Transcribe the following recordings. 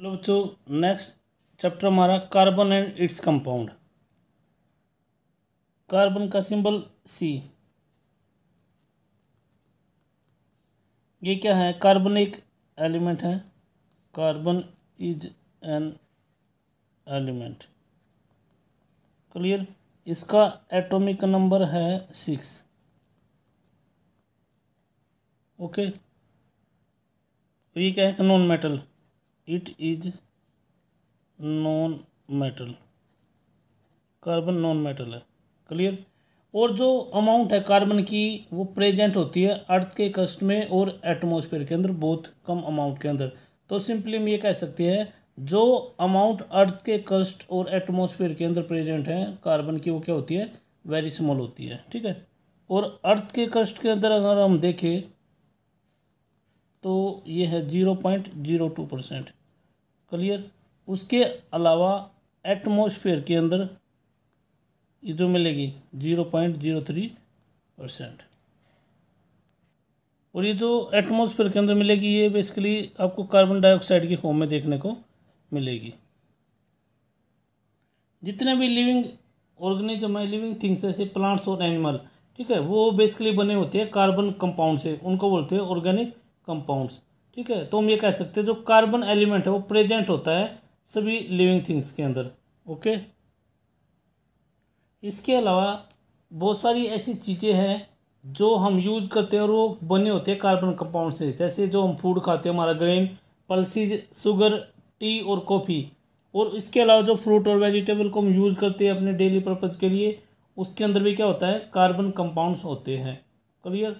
लो बच्चों, next chapter हमारा carbon and its compound. Carbon का सिंबल सी। ये क्या है? कार्बन एक एलिमेंट है। Carbon is an element. Clear? इसका एटॉमिक नंबर है 6। ओके, तो ये क्या है? Non metal. It is non metal. Carbon non metal है। क्लियर? और जो अमाउंट है कार्बन की वो प्रेजेंट होती है अर्थ के क्रस्ट में और एटमॉस्फेयर के अंदर, बहुत कम अमाउंट के अंदर। तो सिंपली हम ये कह सकते हैं जो अमाउंट अर्थ के क्रस्ट और एटमॉस्फेयर के अंदर प्रेजेंट है कार्बन की, वो क्या होती है? वेरी स्मॉल होती है। ठीक है। और अर्थ के क्रस्ट के अंदर अगर हम देखें तो ये है 0.02%। क्लियर? उसके अलावा एटमॉस्फेयर के अंदर ये जो मिलेगी 0.03%। और ये जो एटमॉस्फेयर के अंदर मिलेगी ये बेसिकली आपको कार्बन डाइऑक्साइड की फॉर्म में देखने को मिलेगी। जितने भी लिविंग ऑर्गेनिज्म है, लिविंग थिंग्स ऐसे प्लांट्स और एनिमल, ठीक है, वो बेसिकली बने होते हैं कार्बन कंपाउंड से, उनको बोलते हैं ऑर्गेनिक कंपाउंड्स। ठीक है, तो हम ये कह सकते हैं जो कार्बन एलिमेंट है वो प्रेजेंट होता है सभी लिविंग थिंग्स के अंदर। ओके, इसके अलावा बहुत सारी ऐसी चीज़ें हैं जो हम यूज करते हैं और वो बने होते हैं कार्बन कंपाउंड से। जैसे जो हम फूड खाते हैं, हमारा ग्रेन, पल्सीज, शुगर, टी और कॉफ़ी। और इसके अलावा जो फ्रूट और वेजिटेबल को हम यूज़ करते हैं अपने डेली पर्पज़ के लिए, उसके अंदर भी क्या होता है? कार्बन कंपाउंड्स होते हैं। क्लियर?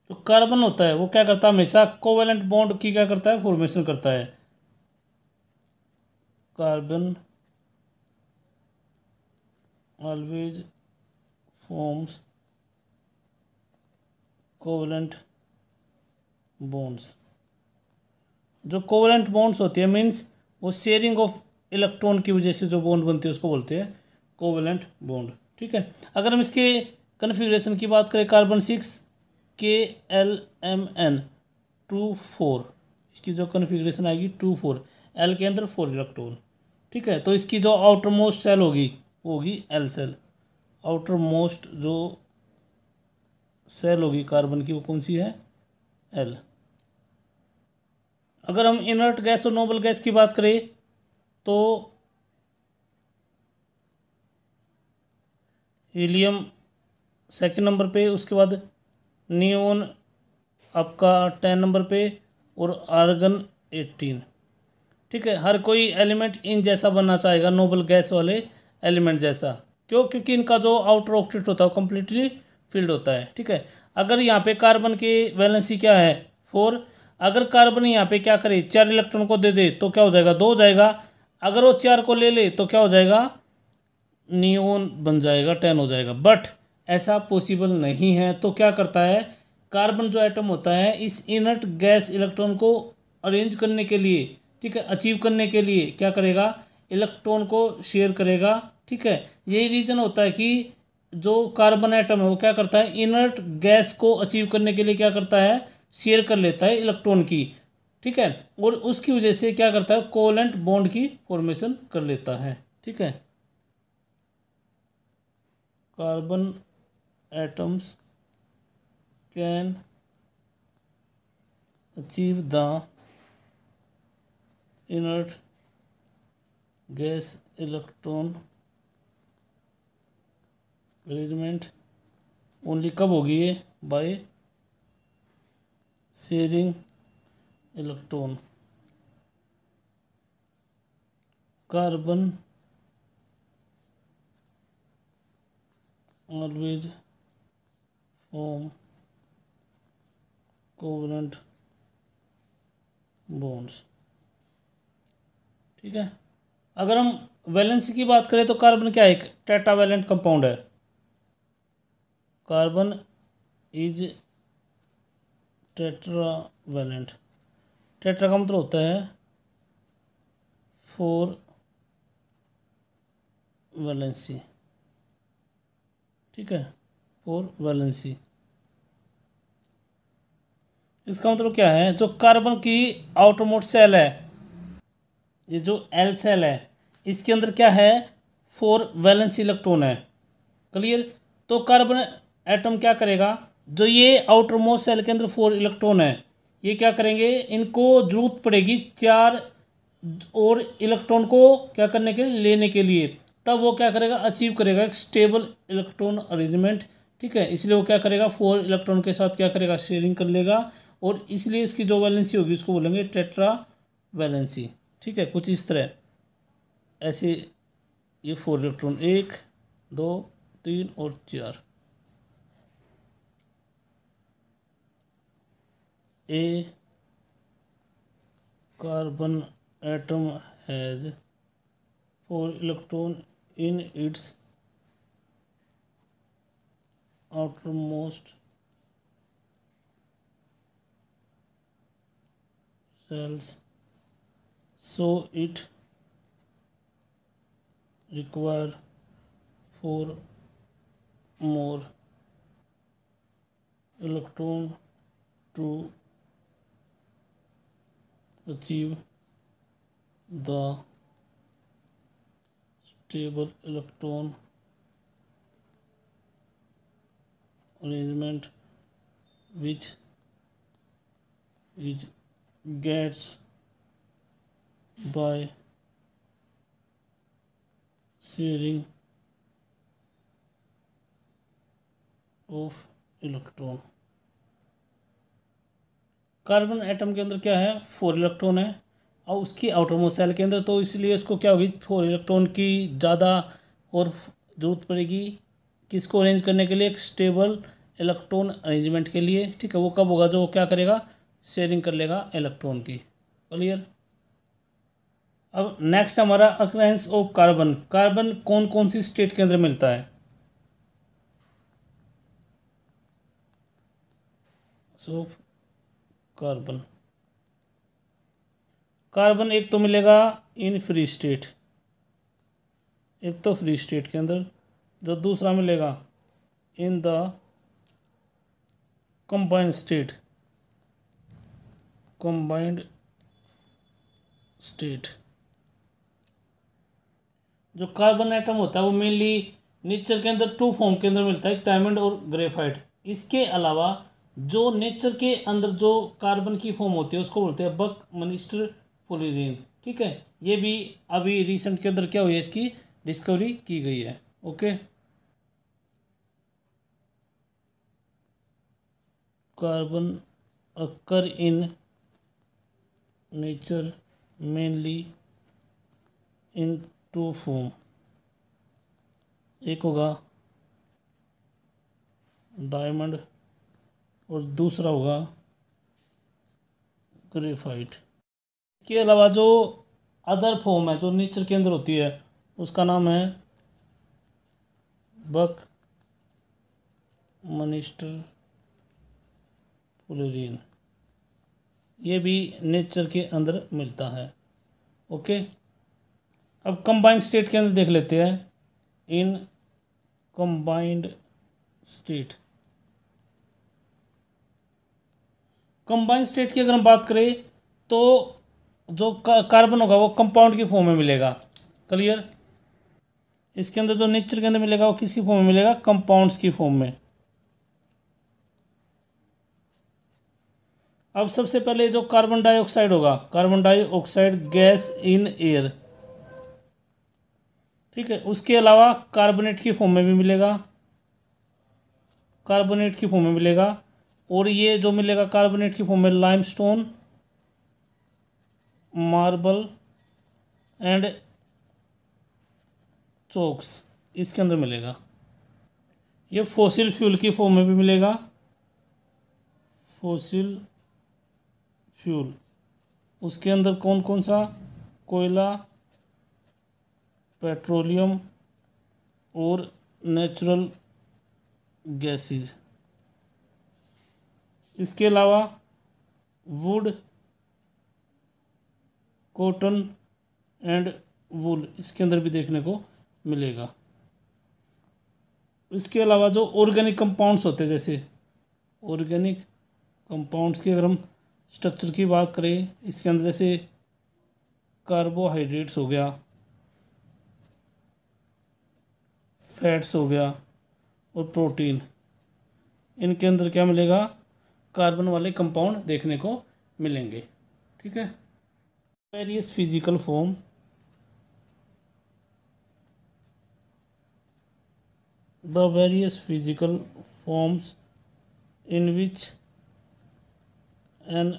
जो कार्बन होता है वो क्या करता है? हमेशा कोवेलेंट बॉन्ड की क्या करता है? फॉर्मेशन करता है। Carbon always forms covalent bonds. जो कोवेलेंट बॉन्ड्स होती है मीन्स वो शेयरिंग ऑफ इलेक्ट्रॉन की वजह से जो बॉन्ड बनती है उसको बोलते हैं कोवेलेंट बॉन्ड। ठीक है। अगर हम इसके कन्फिग्रेशन की बात करें, कार्बन 6 KLMN 2 4, इसकी जो कन्फिग्रेशन आएगी 2 4, एल के अंदर 4 इलेक्ट्रॉन। ठीक है, तो इसकी जो आउटर मोस्ट सेल होगी वो होगी एल सेल। आउटर मोस्ट जो सेल होगी कार्बन की वो कौन सी है? एल। अगर हम इनर्ट गैस और नोबल गैस की बात करें तो हीलियम सेकंड नंबर पे, उसके बाद नियोन आपका 10 नंबर पे और आर्गन 18। ठीक है, हर कोई एलिमेंट इन जैसा बनना चाहेगा, नोबल गैस वाले एलिमेंट जैसा। क्यों? क्योंकि इनका जो आउटर ऑक्टेट होता है वो कम्प्लीटली फिल्ड होता है। ठीक है, अगर यहाँ पे कार्बन की वैलेंसी क्या है? 4। अगर कार्बन यहाँ पे क्या करे? 4 इलेक्ट्रॉन को दे दे तो क्या हो जाएगा? 2 हो जाएगा। अगर वो 4 को ले ले तो क्या हो जाएगा? नियोन बन जाएगा, 10 हो जाएगा। बट ऐसा पॉसिबल नहीं है। तो क्या करता है कार्बन जो एटम होता है इस इनर्ट गैस इलेक्ट्रॉन को अरेंज करने के लिए, ठीक है, अचीव करने के लिए क्या करेगा? इलेक्ट्रॉन को शेयर करेगा। ठीक है, यही रीज़न होता है कि जो कार्बन एटम है वो क्या करता है? इनर्ट गैस को अचीव करने के लिए क्या करता है? शेयर कर लेता है इलेक्ट्रॉन की। ठीक है, और उसकी वजह से क्या करता है? कोवेलेंट बॉन्ड की फॉर्मेशन कर लेता है। ठीक है, carbon atoms can achieve the inert gas electron arrangement only कब होगी ये? By sharing electron. Carbon always form covalent bonds. ठीक है, अगर हम वैलेंसी की बात करें तो कार्बन क्या है? एक टेट्रावैलेंट कंपाउंड है। Carbon is tetravalent. टेट्रा का मतलब होता है 4 वैलेंसी। ठीक है, 4 वैलेंसी। इसका मतलब क्या है, जो कार्बन की आउटरमोस्ट सेल है, ये जो एल सेल है, इसके अंदर क्या है, 4 वैलेंस इलेक्ट्रॉन है। क्लियर। तो कार्बन एटम क्या करेगा, जो ये आउटर मोस्ट सेल के अंदर 4 इलेक्ट्रॉन है, ये क्या करेंगे, इनको जरूरत पड़ेगी 4 और इलेक्ट्रॉन को क्या करने के लिए, लेने के लिए। तब वो क्या करेगा, अचीव करेगा एक स्टेबल इलेक्ट्रॉन अरेंजमेंट। ठीक है, इसलिए वो क्या करेगा, 4 इलेक्ट्रॉन के साथ क्या करेगा, शेयरिंग कर लेगा। और इसलिए इसकी जो वैलेंसी होगी उसको बोलेंगे टेट्रा वैलेंसी। ठीक है, कुछ इस तरह ऐसे ये 4 इलेक्ट्रॉन, 1 2 3 और 4। A carbon atom has 4 electron in its outermost cells, so it require 4 more electron to achieve the stable electron arrangement which is gets by sharing of electron। Carbon atom के अंदर क्या है, 4 इलेक्ट्रॉन है और उसकी outermost cell के अंदर, तो इसलिए इसको क्या होगी, 4 इलेक्ट्रॉन की ज़्यादा और ज़रूरत पड़ेगी किसको अरेंज करने के लिए, एक स्टेबल इलेक्ट्रॉन अरेंजमेंट के लिए। ठीक है, वो कब होगा, जो वो क्या करेगा, शेयरिंग कर लेगा इलेक्ट्रॉन की। क्लियर। अब नेक्स्ट हमारा अकरेंस ऑफ कार्बन। कार्बन कौन कौन सी स्टेट के अंदर मिलता है। सो कार्बन, कार्बन एक तो मिलेगा इन फ्री स्टेट, एक तो फ्री स्टेट के अंदर, जो दूसरा मिलेगा in the combined state, combined state. जो कार्बन एटम होता है वो मेनली नेचर के अंदर 2 फॉर्म के अंदर मिलता है, डायमंड और ग्रेफाइट। इसके अलावा जो नेचर के अंदर जो कार्बन की फॉर्म होती है उसको बोलते हैं बक मनिस्टर फुलिरीन। ठीक है, ये भी अभी रिसेंट के अंदर क्या हुई है, इसकी डिस्कवरी की गई है। Okay, carbon occur in nature mainly in 2 form, एक होगा डायमंड और दूसरा होगा ग्रेफाइट। इसके अलावा जो अदर फॉर्म है जो नेचर के अंदर होती है उसका नाम है बक मनिस्टर फुलेरीन, ये भी नेचर के अंदर मिलता है। ओके, अब कंबाइंड स्टेट के अंदर देख लेते हैं। In combined state, combined state की अगर हम बात करें तो जो कार्बन होगा वो कंपाउंड की फॉर्म में मिलेगा। क्लियर। इसके अंदर जो नेचर के अंदर मिलेगा वो किसकी फॉर्म में मिलेगा, कंपाउंड्स की फॉर्म में। अब सबसे पहले जो कार्बन डाइऑक्साइड होगा, carbon dioxide gas in air. ठीक है, उसके अलावा कार्बोनेट की फॉर्म में भी मिलेगा, कार्बोनेट की फॉर्म में मिलेगा। और ये जो मिलेगा कार्बोनेट की फॉर्म में लाइमस्टोन, मार्बल एंड चोक्स, इसके अंदर मिलेगा। ये फॉसिल फ्यूल की फॉर्म में भी मिलेगा, फॉसिल फ्यूल। उसके अंदर कौन कौन सा, कोयला, पेट्रोलियम और नेचुरल गैसेस। इसके अलावा वुड, कॉटन एंड वूल, इसके अंदर भी देखने को मिलेगा। इसके अलावा जो ऑर्गेनिक कंपाउंड्स होते हैं, जैसे ऑर्गेनिक कंपाउंड्स की अगर हम स्ट्रक्चर की बात करें, इसके अंदर जैसे कार्बोहाइड्रेट्स हो गया, फैट्स हो गया और प्रोटीन, इनके अंदर क्या मिलेगा, कार्बन वाले कंपाउंड देखने को मिलेंगे। ठीक है। Various physical form, the various physical forms in which an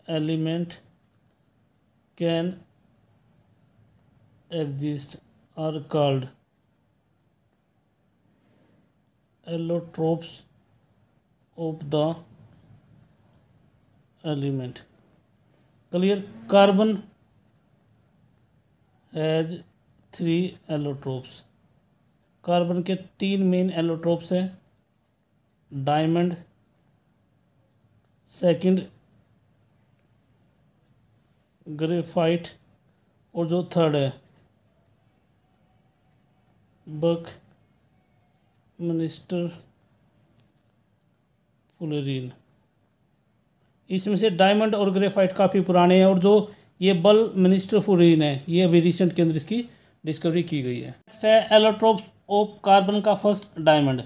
element can exist are called allotropes of the element. Clear. Carbon has 3 allotropes. Carbon के 3 मेन एलोट्रोप्स हैं, डायमंड, सेकंड ग्रेफाइट, और जो थर्ड है बक मिनिस्टर फुलेरीन। इसमें से diamond और graphite काफ़ी पुराने हैं, और जो ये बल मिनिस्टर फुलेरीन है ये अभी रिसेंट के अंदर इसकी डिस्कवरी की गई है। नेक्स्ट है एलोट्रोप्स ऑफ कार्बन का फर्स्ट डायमंड।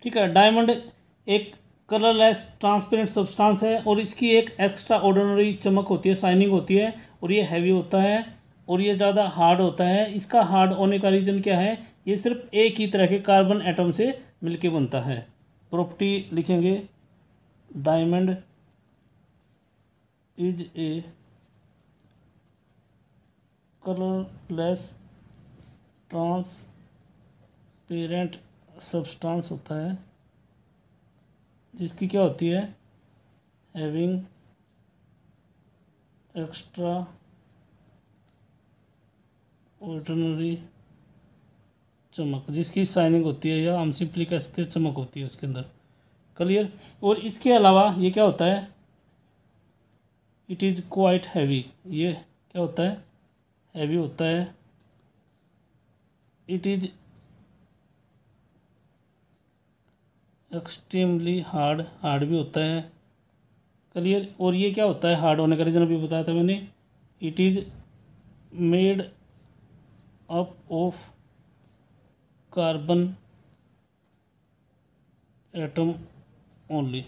ठीक है। डायमंड एक कलरलेस ट्रांसपेरेंट सब्सटेंस है, और इसकी एक एक्स्ट्रा ऑर्डिनरी चमक होती है, शाइनिंग होती है, और ये हैवी होता है, और ये ज़्यादा हार्ड होता है। इसका हार्ड होने का रीज़न क्या है, ये सिर्फ एक ही तरह के कार्बन एटम से मिलके बनता है। प्रॉपर्टी लिखेंगे, diamond is a colourless transparent substance होता है, जिसकी क्या होती है, हैविंग एक्स्ट्रा ऑर्डिनरी चमक, जिसकी शाइनिंग होती है, या हम सिंपली कह सकते हैं चमक होती है उसके अंदर। क्लियर। और इसके अलावा ये क्या होता है, इट इज़ क्वाइट हैवी। ये क्या होता है, हैवी होता है। It is extremely hard, hard भी होता है। क्लियर। और ये क्या होता है, हार्ड होने का रीज़न अभी बताया था मैंने, it is made up of carbon atom only.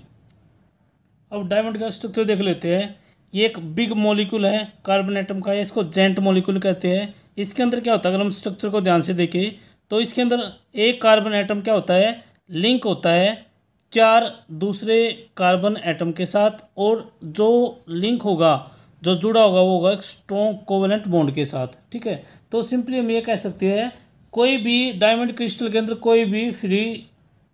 अब डायमंड का स्ट्रक्चर देख लेते हैं। ये एक बिग मॉलिक्यूल है कार्बन एटम का, इसको जेंट मॉलिक्यूल कहते हैं। इसके अंदर क्या होता है, अगर हम स्ट्रक्चर को ध्यान से देखें तो इसके अंदर एक कार्बन एटम क्या होता है, लिंक होता है 4 दूसरे कार्बन एटम के साथ, और जो लिंक होगा, जो जुड़ा होगा, वो होगा एक स्ट्रॉन्ग कोवेलेंट बॉन्ड के साथ। ठीक है। तो सिंपली हम ये कह सकते हैं, कोई भी डायमंड क्रिस्टल के अंदर कोई भी फ्री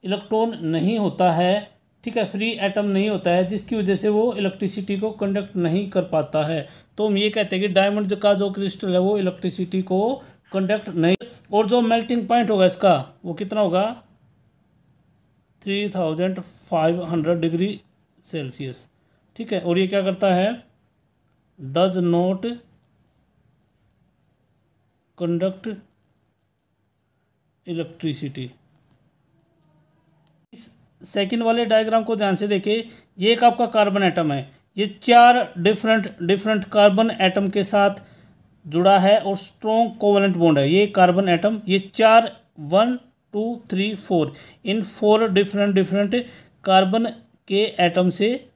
इलेक्ट्रॉन नहीं होता है। ठीक है। फ्री एटम नहीं होता है, जिसकी वजह से वो इलेक्ट्रिसिटी को कंडक्ट नहीं कर पाता है। तो हम ये कहते हैं कि डायमंड का जो क्रिस्टल है वो इलेक्ट्रिसिटी को कंडक्ट नहीं, और जो मेल्टिंग पॉइंट होगा इसका वो कितना होगा, 3500 डिग्री सेल्सियस। ठीक है। और ये क्या करता है, डज नॉट कंडक्ट इलेक्ट्रिसिटी। इस सेकंड वाले डायग्राम को ध्यान से देखिए, ये एक आपका कार्बन एटम है, ये 4 डिफरेंट कार्बन एटम के साथ जुड़ा है और स्ट्रॉन्ग कोवेलेंट बॉन्ड है। ये कार्बन एटम, ये 4 1 2 3 4 इन 4 डिफरेंट कार्बन के एटम से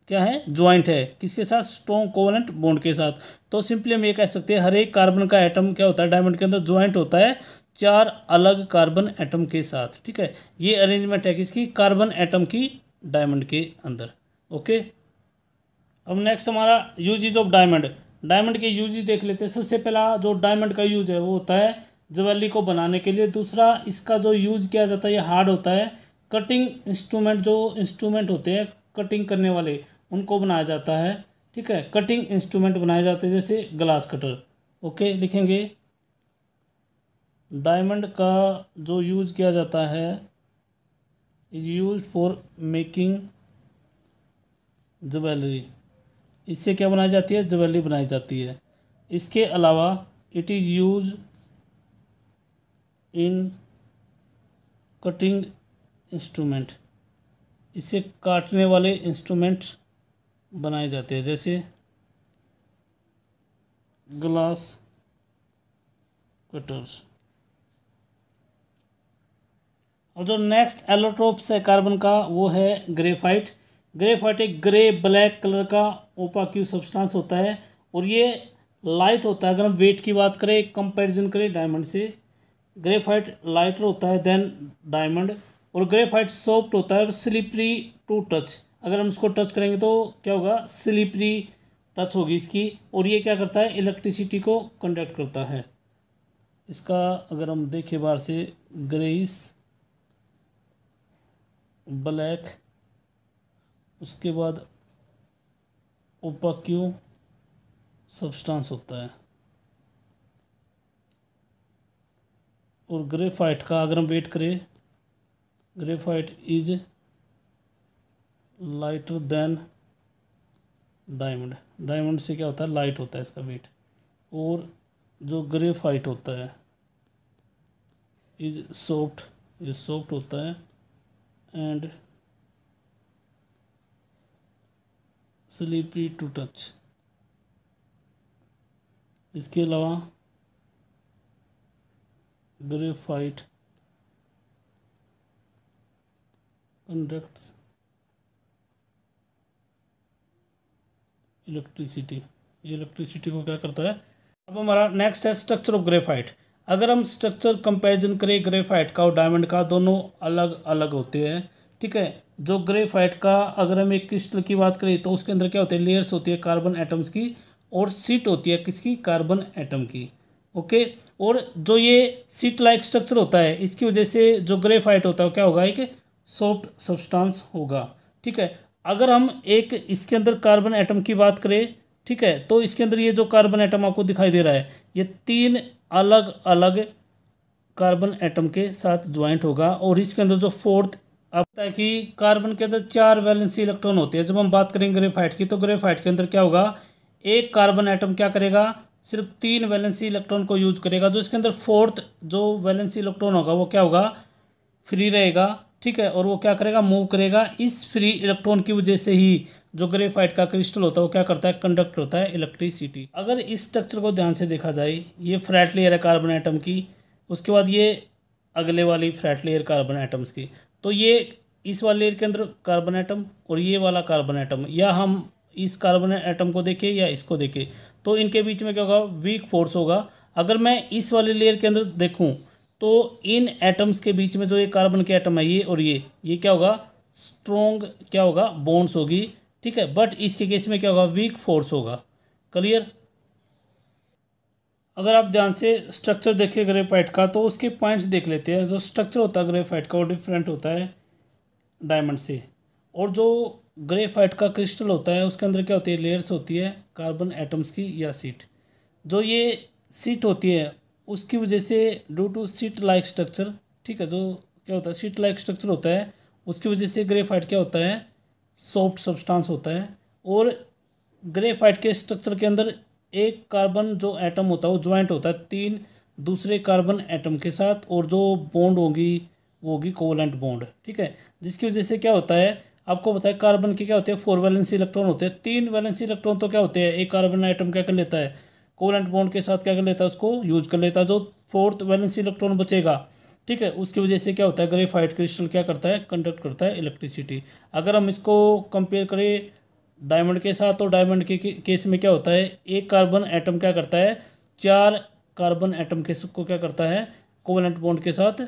क्या है, ज्वाइंट है, किसके साथ, स्ट्रॉन्ग कोवेलेंट बॉन्ड के साथ। तो सिंपली हम ये कह सकते हैं, हर एक कार्बन का एटम क्या होता है, डायमंड के अंदर ज्वाइंट होता है 4 अलग कार्बन एटम के साथ। ठीक है। ये अरेंजमेंट है किसकी, कार्बन एटम की, डायमंड के अंदर। ओके। अब नेक्स्ट हमारा यूजेज ऑफ डायमंड। डायमंड के यूजेज देख लेते हैं। सबसे पहला जो डायमंड का यूज है वो होता है ज्वेलरी को बनाने के लिए। दूसरा इसका जो यूज किया जाता है, ये हार्ड होता है। कटिंग इंस्ट्रूमेंट, जो इंस्ट्रूमेंट होते हैं कटिंग करने वाले, उनको बनाया जाता है। ठीक है। कटिंग इंस्ट्रूमेंट बनाए जाते हैं, जैसे ग्लास कटर। ओके। लिखेंगे, डायमंड का जो यूज किया जाता है, is use for making jewellery. इससे क्या बनाई जाती है, ज्वेलरी बनाई जाती है। इसके अलावा it is use in cutting instrument. इससे काटने वाले इंस्ट्रूमेंट्स बनाए जाते हैं, जैसे ग्लास कटर्स। और जो नेक्स्ट एलोट्रोप्स है कार्बन का वो है ग्रेफाइट। ग्रेफाइट एक ग्रे ब्लैक कलर का ओपाक्यू सब्सटेंस होता है और ये लाइट होता है। अगर हम वेट की बात करें, कंपैरिजन करें डायमंड से, ग्रेफाइट लाइटर होता है देन डायमंड। और ग्रेफाइट सॉफ्ट होता है और स्लिपरी टू टच। अगर हम इसको टच करेंगे तो क्या होगा, स्लिपरी टच होगी इसकी। और ये क्या करता है, इलेक्ट्रिसिटी को कंडक्ट करता है। इसका अगर हम देखें बाहर से, ग्रेइस ब्लैक, उसके बाद ओपाक्यू सब्सटेंस होता है। और ग्रेफाइट का अगर हम वेट करें, graphite is lighter than diamond. Diamond से क्या होता है, लाइट होता है इसका वेट। और जो ग्रेफाइट होता है इज सॉफ्ट, ये सॉफ्ट होता है एंड स्लीपी टू टच। इसके अलावा ग्रेफाइट कंडक्ट्स इलेक्ट्रिसिटी, ये इलेक्ट्रिसिटी को क्या करता है। अब हमारा नेक्स्ट है स्ट्रक्चर ऑफ ग्रेफाइट। अगर हम स्ट्रक्चर कंपैरिजन करें ग्रेफाइट का और डायमंड का, दोनों अलग अलग होते हैं, ठीक है। जो ग्रेफाइट का अगर हम एक क्रिस्टल की बात करें तो उसके अंदर क्या होते हैं, लेयर्स होती है कार्बन एटम्स की और सीट होती है किसकी, कार्बन एटम की, ओके। और जो ये सीट लाइक स्ट्रक्चर होता है, इसकी वजह से जो ग्रेफाइट होता है क्या होगा, एक सॉफ्ट सब्सटेंस होगा, ठीक है। अगर हम एक इसके अंदर कार्बन एटम की बात करें, ठीक है, तो इसके अंदर ये जो कार्बन एटम आपको दिखाई दे रहा है, ये 3 अलग अलग कार्बन एटम के साथ ज्वाइंट होगा। और इसके अंदर जो फोर्थ, अब पता है कि कार्बन के अंदर 4 वैलेंसी इलेक्ट्रॉन होते हैं। जब हम बात करेंगे ग्रेफाइट की, तो ग्रेफाइट के अंदर क्या होगा, एक कार्बन एटम क्या करेगा, सिर्फ 3 वैलेंसी इलेक्ट्रॉन को यूज करेगा। जो इसके अंदर फोर्थ जो वैलेंसी इलेक्ट्रॉन होगा वो क्या होगा, फ्री रहेगा, ठीक है। और वो क्या करेगा, मूव करेगा। इस फ्री इलेक्ट्रॉन की वजह से ही जो ग्रेफाइट का क्रिस्टल होता है वो क्या करता है, कंडक्ट होता है इलेक्ट्रिसिटी। अगर इस स्ट्रक्चर को ध्यान से देखा जाए, ये फ्लैट लेयर है कार्बन एटम की, उसके बाद ये अगले वाली फ्लैट लेयर कार्बन एटम्स की। तो ये इस वाले लेयर के अंदर कार्बन एटम और ये वाला कार्बन एटम, या हम इस कार्बन एटम को देखें या इसको देखें, तो इनके बीच में क्या होगा, वीक फोर्स होगा। अगर मैं इस वाले लेयर के अंदर देखूं तो इन एटम्स के बीच में जो ये कार्बन के एटम है, ये और ये क्या होगा, स्ट्रॉन्ग क्या होगा, बॉन्ड्स होगी, ठीक है। बट इसके केस में क्या होगा, वीक फोर्स होगा। क्लियर। अगर आप ध्यान से स्ट्रक्चर देखिए ग्रेफाइट का, तो उसके पॉइंट्स देख लेते हैं। जो स्ट्रक्चर होता है ग्रेफाइट का वो डिफरेंट होता है डायमंड से। और जो ग्रेफाइट का क्रिस्टल होता है उसके अंदर क्या होती है, लेयर्स होती है कार्बन एटम्स की या सीट। जो ये सीट होती है उसकी वजह से, due to sheet like structure, ठीक है, जो क्या होता है सीट लाइक स्ट्रक्चर होता है, उसकी वजह से ग्रेफाइट क्या होता है, सॉफ्ट सब्सटेंस होता है। और ग्रेफाइट के स्ट्रक्चर के अंदर एक कार्बन जो एटम होता है वो ज्वाइंट होता है 3 दूसरे कार्बन एटम के साथ, और जो बॉन्ड होगी वो होगी कोवलेंट बॉन्ड, ठीक है। जिसकी वजह से क्या होता है, आपको पता है कार्बन के क्या होते हैं, 4 वैलेंसी इलेक्ट्रॉन होते हैं। 3 वैलेंसी इलेक्ट्रॉन तो क्या होते हैं, एक कार्बन एटम क्या कर लेता है, कोवलेंट बॉन्ड के साथ क्या कर लेता है, उसको यूज कर लेता है। जो 4th वैलेंसी इलेक्ट्रॉन बचेगा, ठीक है, उसकी वजह से क्या होता है, ग्रेफाइट क्रिस्टल क्या करता है, कंडक्ट करता है इलेक्ट्रिसिटी। अगर हम इसको कंपेयर करें डायमंड के साथ, तो डायमंड के केस में क्या होता है, एक कार्बन एटम क्या करता है, 4 कार्बन एटम के सबको क्या करता है, कोवलेंट बॉन्ड के साथ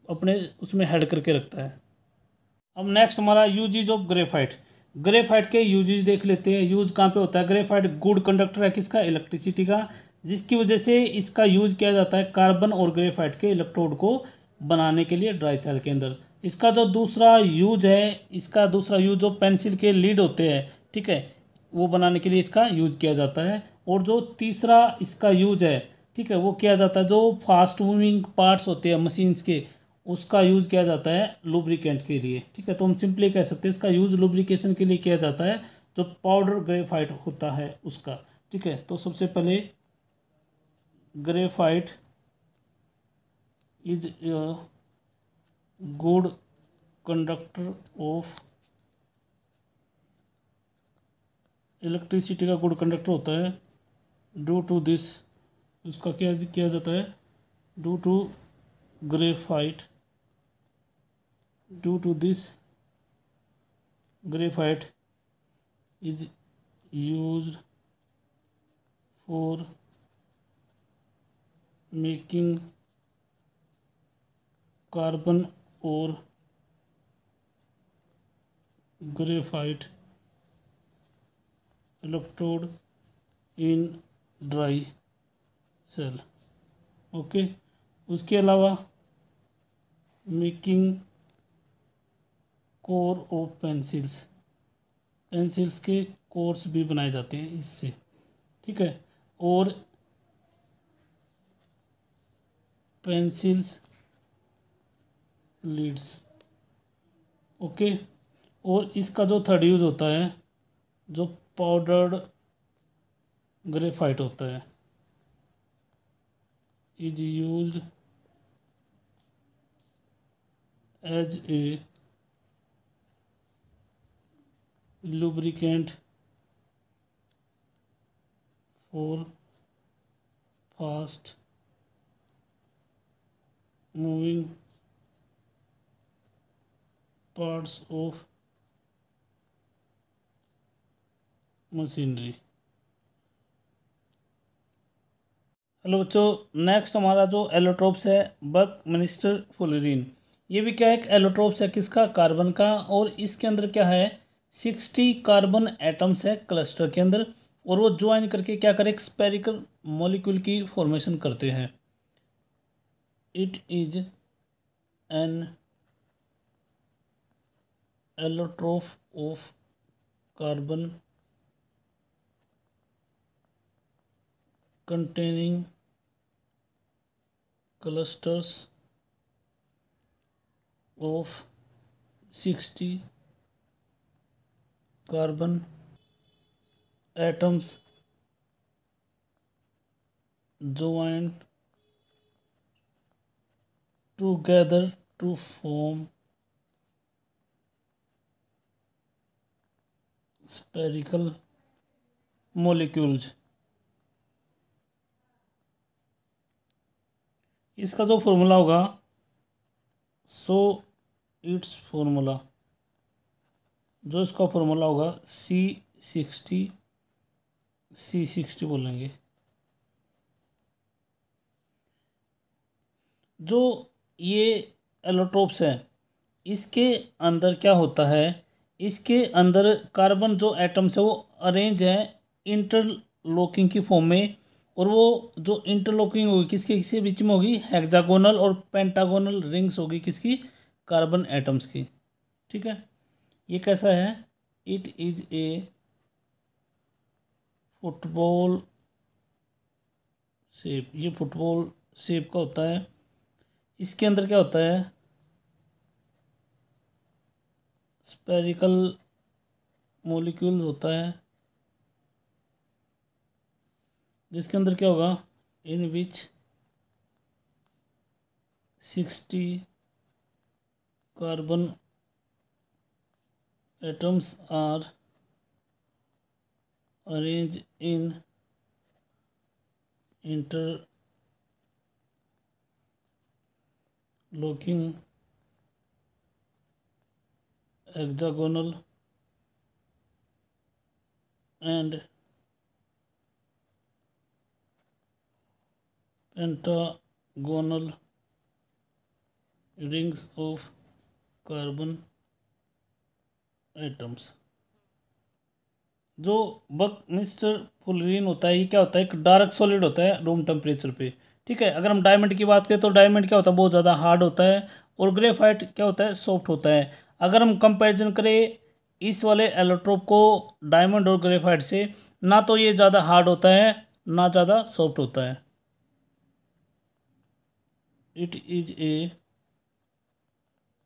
अपने उसमें हेड करके रखता है। अब नेक्स्ट हमारा यूजेज ऑफ ग्रेफाइट। ग्रेफाइट के यूजेज देख लेते हैं। यूज कहाँ पे होता है, ग्रेफाइट गुड कंडक्टर है किसका, इलेक्ट्रिसिटी का, जिसकी वजह से इसका यूज किया जाता है कार्बन और ग्रेफाइट के इलेक्ट्रोड को बनाने के लिए ड्राई सेल के अंदर। इसका जो दूसरा यूज है, इसका दूसरा यूज जो पेंसिल के लीड होते हैं, ठीक है, वो बनाने के लिए इसका यूज किया जाता है। और जो तीसरा इसका यूज है, ठीक है, वो किया जाता है जो फास्ट मूविंग पार्ट्स होते हैं मशीन्स के, उसका यूज़ किया जाता है लुब्रिकेंट के लिए, ठीक है। तो हम सिंपली कह सकते हैं इसका यूज़ लुब्रिकेशन के लिए किया जाता है, जो पाउडर ग्रेफाइट होता है उसका, ठीक है। तो सबसे पहले graphite is good conductor of electricity का गुड कंडक्टर होता है। ड्यू टू दिस, उसका क्या किया जाता है, due to graphite, due to this graphite is used for making carbon और graphite electrode in dry cell. Okay, उसके अलावा making core of pencils, pencils के कोर्स भी बनाए जाते हैं इससे, ठीक है। और पेंसिल्स लीड्स, ओके। और इसका जो थर्ड यूज होता है, जो पाउडर्ड ग्रेफाइट होता है, is used as a lubricant for fast moving parts of machinery. Hello बच्चों, नेक्स्ट हमारा जो एलोट्रोप्स है बकमिंस्टर फुलरीन। ये भी क्या है, एक एलोट्रोप्स है, किसका, कार्बन का। और इसके अंदर क्या है, 60 कार्बन एटम्स है क्लस्टर के अंदर, और वो ज्वाइन करके क्या करे, एक स्पेरिकल मॉलिक्यूल की फॉर्मेशन करते हैं। It is an allotrope of carbon containing clusters of 60 carbon atoms joined together to form spherical molecules। इसका जो फॉर्मूला होगा, सो इट्स फॉर्मूला, जो इसका फॉर्मूला होगा C60 बोलेंगे। जो ये एलोट्रोप्स है, इसके अंदर क्या होता है, इसके अंदर कार्बन जो एटम्स है वो अरेंज है इंटरलॉकिंग की फॉर्म में। और वो जो इंटरलॉकिंग होगी किसके किसके बीच में होगी, हेक्सागोनल और पेंटागोनल रिंग्स होगी किसकी, कार्बन एटम्स की, ठीक है। ये कैसा है, it is a football shape, ये फुटबॉल शेप का होता है। इसके अंदर क्या होता है, स्पेरिकल मॉलिक्यूल होता है, जिसके अंदर क्या होगा, in which 60 carbon atoms are arrange in interlocking hexagonal and pentagonal rings of carbon atoms। जो बकमिस्टर फुलरीन होता है, ये क्या होता है, एक डार्क सॉलिड होता है रूम टेम्परेचर पे, ठीक है। अगर हम डायमंड की बात करें तो डायमंड क्या होता है, बहुत ज़्यादा हार्ड होता है, और ग्रेफाइट क्या होता है, सॉफ्ट होता है। अगर हम कंपैरिजन करें इस वाले एलोट्रोप को डायमंड और ग्रेफाइट से, ना तो ये ज़्यादा हार्ड होता है ना ज़्यादा सॉफ्ट होता है। It is a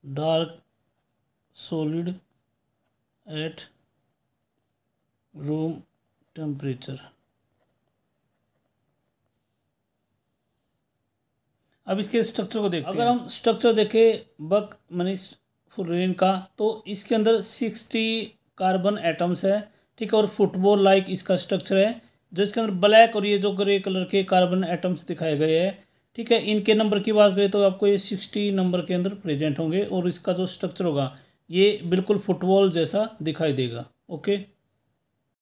dark solid at room temperature. अब इसके स्ट्रक्चर को देखते हैं। अगर हम स्ट्रक्चर देखें बकमिंस्टर फ्लोरीन का, तो इसके अंदर 60 कार्बन एटम्स है, ठीक है। और फुटबॉल लाइक इसका स्ट्रक्चर है, जो इसके अंदर ब्लैक और ये जो ग्रे कलर के कार्बन एटम्स दिखाए गए हैं, ठीक है। इनके नंबर की बात करें तो आपको ये 60 नंबर के अंदर प्रेजेंट होंगे और इसका जो स्ट्रक्चर होगा ये बिल्कुल फुटबॉल जैसा दिखाई देगा। ओके।